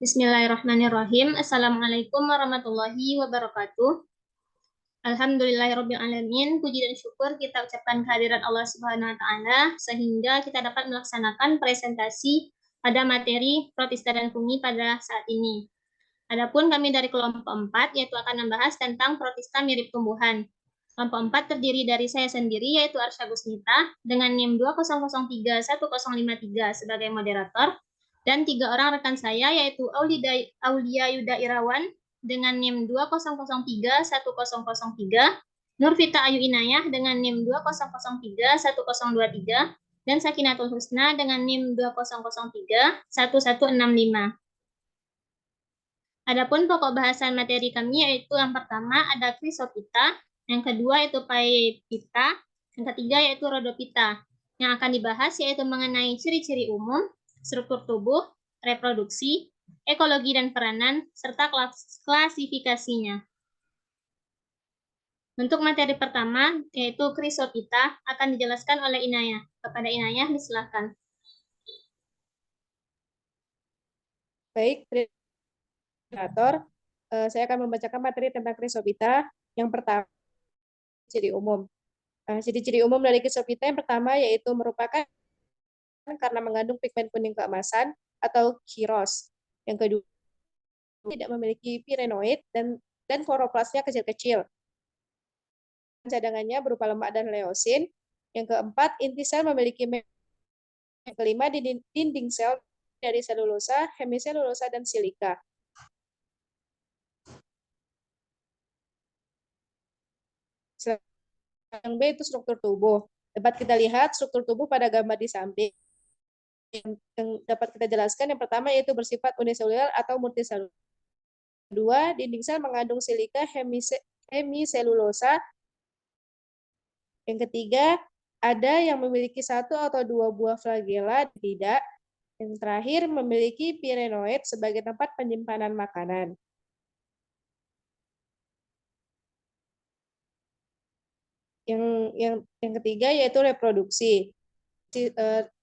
Bismillahirrahmanirrahim. Assalamualaikum warahmatullahi wabarakatuh. Alhamdulillahirrabbilalamin. Puji dan syukur kita ucapkan kehadiran Allah Subhanahu wa Ta'ala sehingga kita dapat melaksanakan presentasi pada materi protista dan fungi pada saat ini. Adapun kami dari kelompok 4 yaitu akan membahas tentang protista mirip tumbuhan. Kelompok 4 terdiri dari saya sendiri yaitu Arsya Gusnita dengan NIM 20031053 sebagai moderator dan 3 orang rekan saya yaitu Aulia Yuda Irawan dengan NIM 20031003, Nurvita Ayu Inayah dengan NIM 20031023 dan Sakinatul Husna dengan NIM 20031165. Adapun pokok bahasan materi kami yaitu yang pertama ada Chrysophyta, yang kedua yaitu Phaeophyta, yang ketiga yaitu Rhodophyta. Yang akan dibahas yaitu mengenai ciri-ciri umum, struktur tubuh, reproduksi, ekologi dan peranan, serta klasifikasinya. Untuk materi pertama yaitu Chrysophyta akan dijelaskan oleh Inayah. Kepada Inayah disilahkan. Baik, saya akan membacakan materi tentang Chrysophyta. Yang pertama, ciri umum. Ciri-ciri umum dari Chrysophyta yang pertama yaitu merupakan karena mengandung pigmen kuning keemasan atau chiros. Yang kedua, tidak memiliki pirenoid dan kloroplasnya kecil-kecil. Cadangannya berupa lemak dan leusin. Yang keempat, inti sel memiliki yang kelima, dinding sel dari selulosa, hemiselulosa, dan silika. Yang B itu struktur tubuh. Dapat kita lihat struktur tubuh pada gambar di samping. Yang dapat kita jelaskan yang pertama yaitu bersifat uniseluler atau multiseluler. Kedua, dinding sel mengandung silika hemiselulosa. Yang ketiga, ada yang memiliki 1 atau 2 buah flagella, tidak. Yang terakhir, memiliki pirenoid sebagai tempat penyimpanan makanan. Yang ketiga yaitu reproduksi.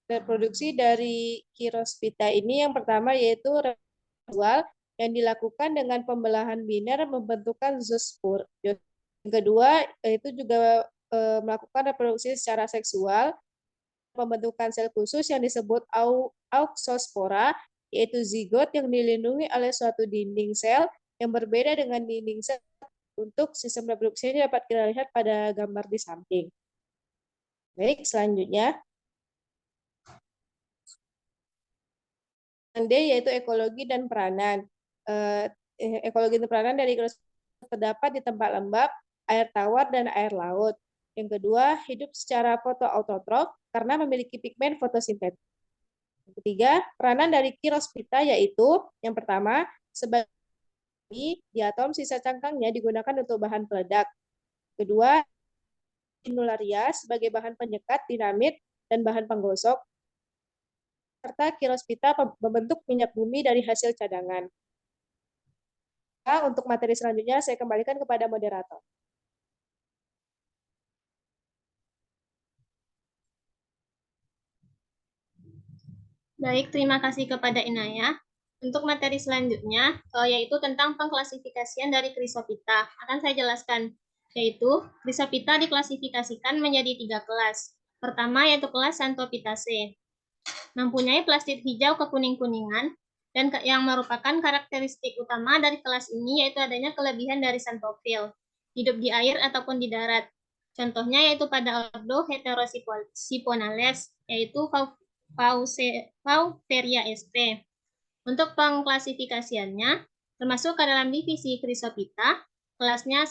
Reproduksi dari Chrysophyta ini yang pertama yaitu seksual yang dilakukan dengan pembelahan biner membentukkan zoospore. Yang kedua itu juga melakukan reproduksi secara seksual pembentukan sel khusus yang disebut auxospora, yaitu zigot yang dilindungi oleh suatu dinding sel yang berbeda dengan dinding sel. Untuk sistem reproduksi ini dapat kita lihat pada gambar di samping. Baik, selanjutnya D yaitu ekologi dan peranan. Ekologi dan peranan dari terdapat di tempat lembab, air tawar, dan air laut. Yang kedua, hidup secara fotoautotrof karena memiliki pigmen fotosintetis. Yang ketiga, peranan dari Chrysophyta yaitu yang pertama, sebagai diatom sisa cangkangnya digunakan untuk bahan peledak. Kedua, inularia sebagai bahan penyekat dinamit dan bahan penggosok. Serta Chrysophyta membentuk minyak bumi dari hasil cadangan. Untuk materi selanjutnya saya kembalikan kepada moderator. Baik, terima kasih kepada Inayah. Untuk materi selanjutnya, yaitu tentang pengklasifikasian dari Chrysophyta. Akan saya jelaskan, yaitu Chrysophyta diklasifikasikan menjadi 3 kelas. Pertama yaitu kelas Xanthophytaceae. Mempunyai plastit hijau kekuning-kuningan, dan yang merupakan karakteristik utama dari kelas ini yaitu adanya kelebihan dari xanthophyll, hidup di air ataupun di darat. Contohnya yaitu pada ordo Heterosiponales, yaitu Pauperia sp. Untuk pengklasifikasiannya, termasuk ke dalam divisi Chrysophyta, kelasnya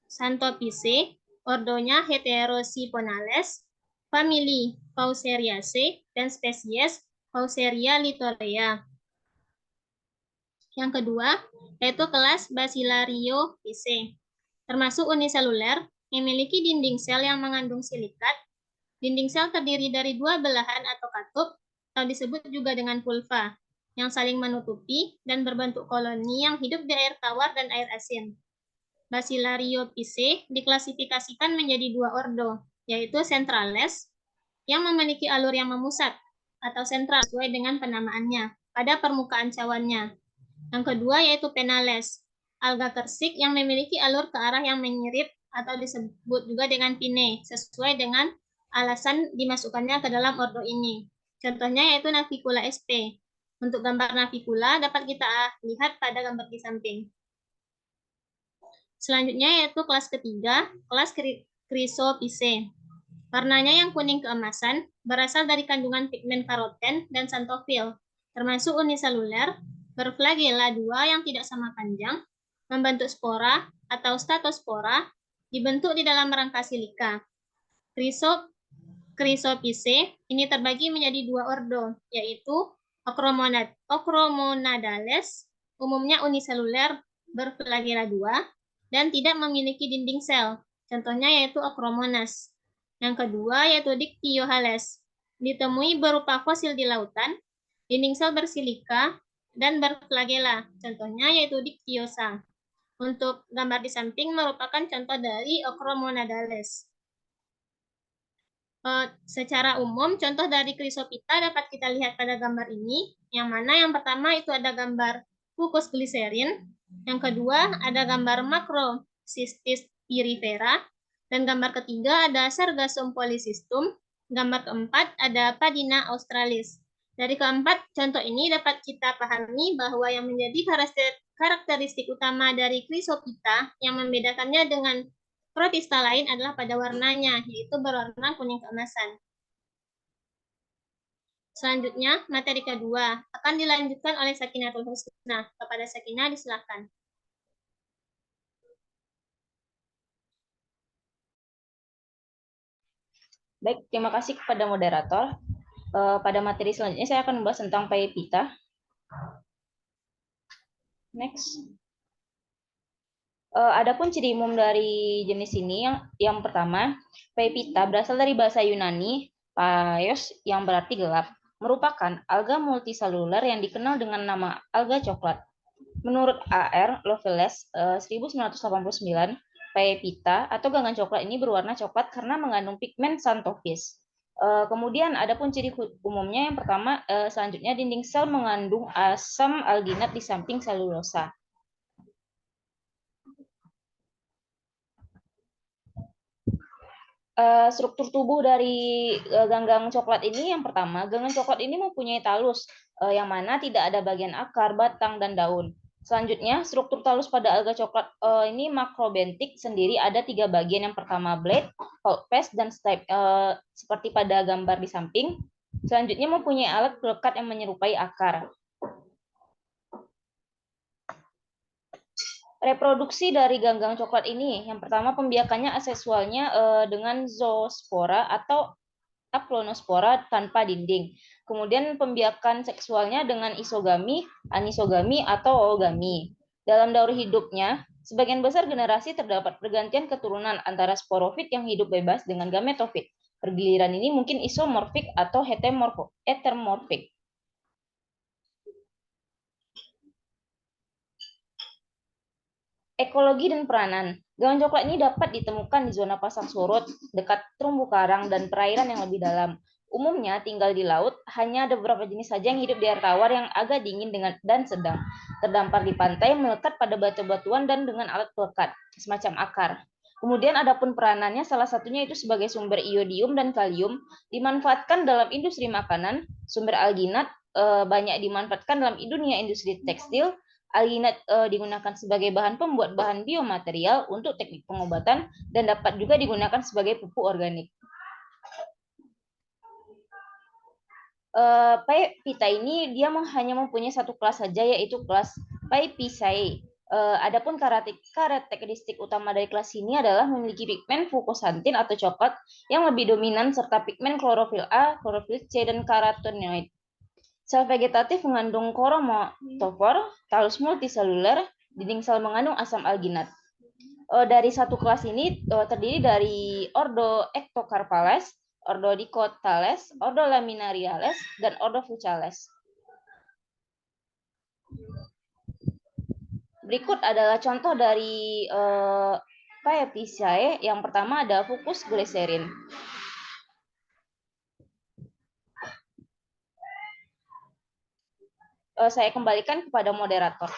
Xanthophyceae, ordonya Heterosiponales, famili Pauseriaceae, dan spesies Pauseria litorea. Yang kedua, yaitu kelas Bacillariophyceae, termasuk uniseluler, memiliki dinding sel yang mengandung silikat. Dinding sel terdiri dari 2 belahan atau katup, atau disebut juga dengan pulva, yang saling menutupi dan berbentuk koloni yang hidup di air tawar dan air asin. Bacillariophyceae diklasifikasikan menjadi 2 ordo, yaitu centrales, yang memiliki alur yang memusat, atau sentral sesuai dengan penamaannya. pada permukaan cawannya. Yang kedua yaitu penales, alga kersik yang memiliki alur ke arah yang menyirip atau disebut juga dengan pine, sesuai dengan alasan dimasukkannya ke dalam ordo ini. Contohnya yaitu Navicula sp. Untuk gambar Navicula dapat kita lihat pada gambar di samping. Selanjutnya yaitu kelas ketiga, kelas Chrysophyceae. Warnanya yang kuning keemasan berasal dari kandungan pigmen karoten dan xanthofil, termasuk uniseluler, berflagella 2 yang tidak sama panjang, membentuk spora atau statospora, dibentuk di dalam rangka silika. Chrysophyceae ini terbagi menjadi dua ordo, yaitu Ochromonadales, umumnya uniseluler, berflagella 2, dan tidak memiliki dinding sel. Contohnya yaitu Ochromonas. Yang kedua yaitu Dictyohales. Ditemui berupa fosil di lautan, dinding sel bersilika, dan berflagella. Contohnya yaitu Dictyosa. Untuk gambar di samping merupakan contoh dari Ochromonadales. Secara umum, contoh dari Chrysophyta dapat kita lihat pada gambar ini, yang mana yang pertama itu ada gambar Fucus glycerin, yang kedua ada gambar Macrocystis pyrifera, dan gambar ketiga ada Sargassum polycystum, gambar keempat ada Padina australis. Dari keempat contoh ini dapat kita pahami bahwa yang menjadi karakteristik utama dari Chrysophyta yang membedakannya dengan protista lain adalah pada warnanya, yaitu berwarna kuning keemasan. Selanjutnya, materi kedua akan dilanjutkan oleh Sakinatul Husna. Kepada Sakinah disilakan. Baik, terima kasih kepada moderator. Pada materi selanjutnya saya akan membahas tentang Phaeophyta. Next. Adapun ciri umum dari jenis ini yang pertama, Phaeophyta berasal dari bahasa Yunani Phaeos yang berarti gelap, merupakan alga multiseluler yang dikenal dengan nama alga coklat. Menurut A.R. Lovelace 1989, Phaeophyta atau gangan coklat ini berwarna coklat karena mengandung pigmen xanthophyll. Kemudian adapun ciri umumnya yang pertama, selanjutnya dinding sel mengandung asam alginat di samping selulosa. Struktur tubuh dari ganggang coklat ini yang pertama, ganggang coklat ini mempunyai talus yang mana tidak ada bagian akar, batang, dan daun. Selanjutnya, struktur talus pada alga coklat ini makrobentik sendiri ada 3 bagian. Yang pertama blade, pulp face, dan stipe seperti pada gambar di samping. Selanjutnya mempunyai alat pelekat yang menyerupai akar. Reproduksi dari ganggang coklat ini, yang pertama pembiakannya aseksualnya dengan zoospora atau aplonospora tanpa dinding. Kemudian pembiakan seksualnya dengan isogami, anisogami, atau oogami. Dalam daur hidupnya, sebagian besar generasi terdapat pergantian keturunan antara sporofit yang hidup bebas dengan gametofit. Pergiliran ini mungkin isomorfik atau heteromorfik. Ekologi dan peranan. Gangan coklat ini dapat ditemukan di zona pasang surut, dekat terumbu karang, dan perairan yang lebih dalam. Umumnya tinggal di laut, hanya ada beberapa jenis saja yang hidup di air tawar yang agak dingin dan sedang. Terdampar di pantai, melekat pada batu-batuan dan dengan alat pelekat, semacam akar. Kemudian adapun peranannya, salah satunya itu sebagai sumber iodium dan kalium, dimanfaatkan dalam industri makanan, sumber alginat, banyak dimanfaatkan dalam dunia industri tekstil. Alginat digunakan sebagai bahan pembuat bahan biomaterial untuk teknik pengobatan dan dapat juga digunakan sebagai pupuk organik. Phaeophyta ini dia hanya mempunyai satu kelas saja, yaitu kelas Phaeophyceae. Adapun karakteristik utama dari kelas ini adalah memiliki pigmen fucoxanthin atau coklat yang lebih dominan serta pigmen klorofil A, klorofil C, dan karotenoid. Sel vegetatif mengandung kromatofor, talus multiseluler, dinding sel mengandung asam alginat. Dari satu kelas ini terdiri dari ordo Ectocarpales, ordo Dicotyles, ordo Laminariales, dan ordo Fucales. Berikut adalah contoh dari Phaeophyceae. Yang pertama ada Fucus glycerin. saya kembalikan kepada moderator.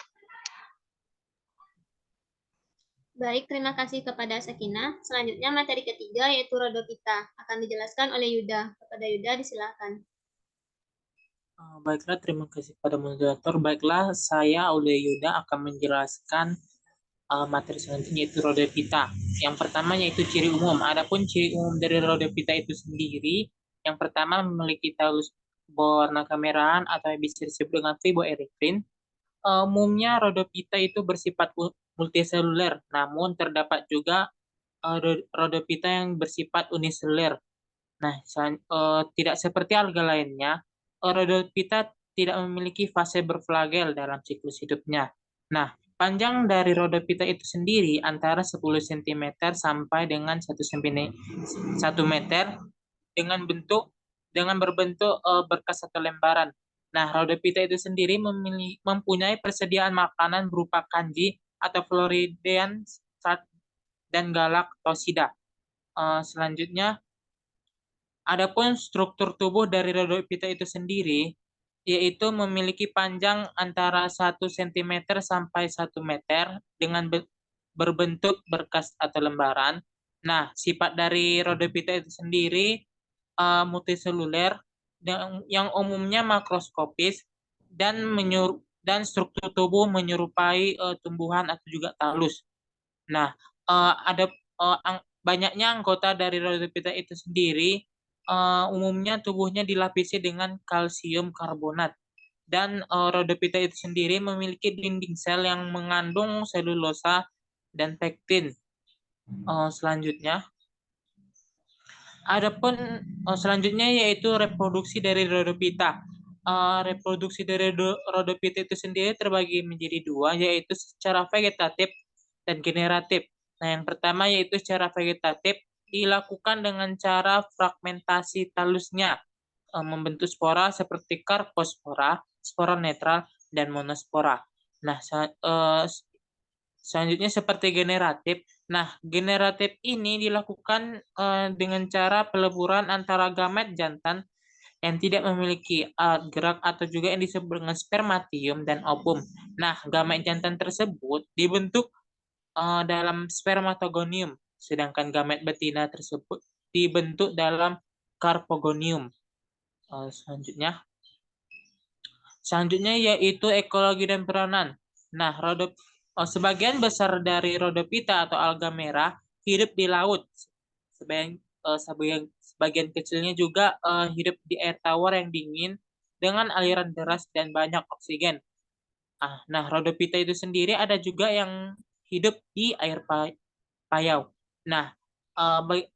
Baik, terima kasih kepada Sakina. Selanjutnya materi ketiga yaitu Rhodophyta. Akan dijelaskan oleh Yuda. Kepada Yuda disilakan. Baiklah, terima kasih pada moderator. Baiklah, saya oleh Yuda akan menjelaskan materi selanjutnya yaitu Rhodophyta. Yang pertama yaitu ciri umum. Adapun ciri umum dari Rhodophyta itu sendiri, yang pertama memiliki talus berwarna kemerahan atau yang bisa disebut dengan fiboerythrin. Umumnya Rhodophyta itu bersifat multiseluler, namun terdapat juga Rhodophyta yang bersifat uniseluler. Nah, tidak seperti alga lainnya, Rhodophyta tidak memiliki fase berflagel dalam siklus hidupnya. Nah, panjang dari Rhodophyta itu sendiri antara 10 cm sampai dengan 1 meter dengan berbentuk berkas atau lembaran. Nah, Rhodophyta itu sendiri mempunyai persediaan makanan berupa kanji atau Floridean dan Galactosida. Selanjutnya, adapun struktur tubuh dari Rhodophyta itu sendiri, yaitu memiliki panjang antara 1 cm sampai 1 meter dengan berbentuk berkas atau lembaran. Nah, sifat dari Rhodophyta itu sendiri multiseluler yang umumnya makroskopis dan struktur tubuh menyerupai tumbuhan atau juga talus. Nah, ada banyaknya anggota dari Rhodophyta itu sendiri, umumnya tubuhnya dilapisi dengan kalsium karbonat. Dan Rhodophyta itu sendiri memiliki dinding sel yang mengandung selulosa dan pektin. Selanjutnya yaitu reproduksi dari Rhodophyta. Reproduksi dari Rhodophyta itu sendiri terbagi menjadi dua, yaitu secara vegetatif dan generatif. Nah, yang pertama yaitu secara vegetatif dilakukan dengan cara fragmentasi talusnya, membentuk spora seperti karpospora, spora netral, dan monospora. Nah, selanjutnya seperti generatif. Nah, generatif ini dilakukan dengan cara peleburan antara gamet jantan yang tidak memiliki alat gerak atau juga yang disebut dengan spermatium dan ovum. Nah, gamet jantan tersebut dibentuk dalam spermatogonium, sedangkan gamet betina tersebut dibentuk dalam karpogonium. Selanjutnya yaitu ekologi dan peranan. Nah, sebagian besar dari Rhodophyta atau alga merah hidup di laut. Sebagian kecilnya juga hidup di air tawar yang dingin dengan aliran deras dan banyak oksigen. Nah, Rhodophyta itu sendiri ada juga yang hidup di air payau. Nah,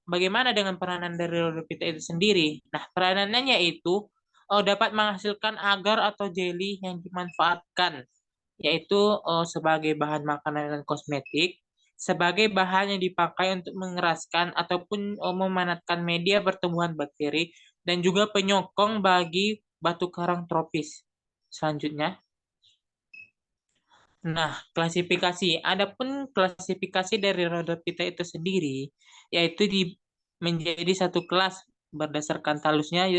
bagaimana dengan peranan dari Rhodophyta itu sendiri? Nah, peranannya yaitu dapat menghasilkan agar atau jelly yang dimanfaatkan, yaitu sebagai bahan makanan dan kosmetik, sebagai bahan yang dipakai untuk mengeraskan ataupun memanatkan media pertumbuhan bakteri, dan juga penyokong bagi batu karang tropis. Selanjutnya, nah, klasifikasi. Adapun klasifikasi dari Rhodophyta itu sendiri, yaitu menjadi satu kelas berdasarkan talusnya,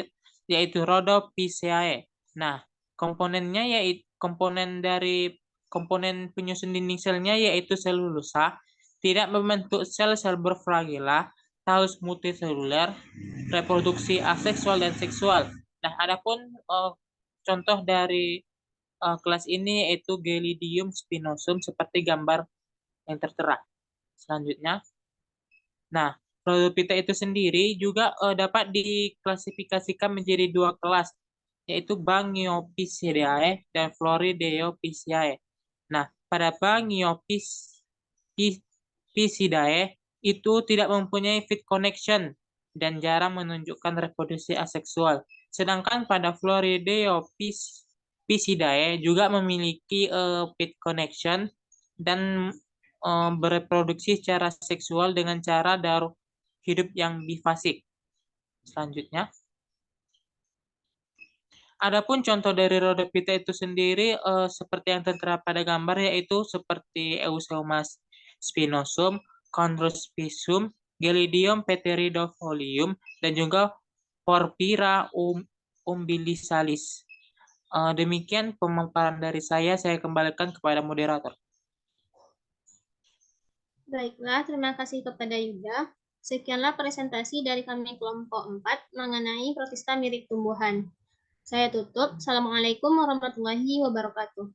yaitu Rhodophyceae. Nah, komponennya yaitu komponen penyusun dinding selnya yaitu selulosa, tidak membentuk sel-sel berflagela, talus multiseluler, reproduksi aseksual dan seksual. Nah, adapun contoh dari kelas ini yaitu Gelidium spinosum seperti gambar yang tertera. Selanjutnya, nah, Rhodophyta itu sendiri juga dapat diklasifikasikan menjadi dua kelas, yaitu Bangiophysidae dan Florideophysidae. Nah, pada Bangiophysidae itu tidak mempunyai fit connection dan jarang menunjukkan reproduksi aseksual. Sedangkan pada Florideophysidae juga memiliki fit connection dan bereproduksi secara seksual dengan cara hidup yang bifasik. Selanjutnya, adapun contoh dari Rhodophyta itu sendiri seperti yang tertera pada gambar, yaitu seperti Euseumas spinosum, Chondrospizum, Gelidium pteridifolium, dan juga Porphyra umbilisalis. Demikian pemaparan dari saya kembalikan kepada moderator. Baiklah, terima kasih kepada Yuda. Sekianlah presentasi dari kami kelompok 4 mengenai protista mirip tumbuhan. Saya tutup. Assalamualaikum warahmatullahi wabarakatuh.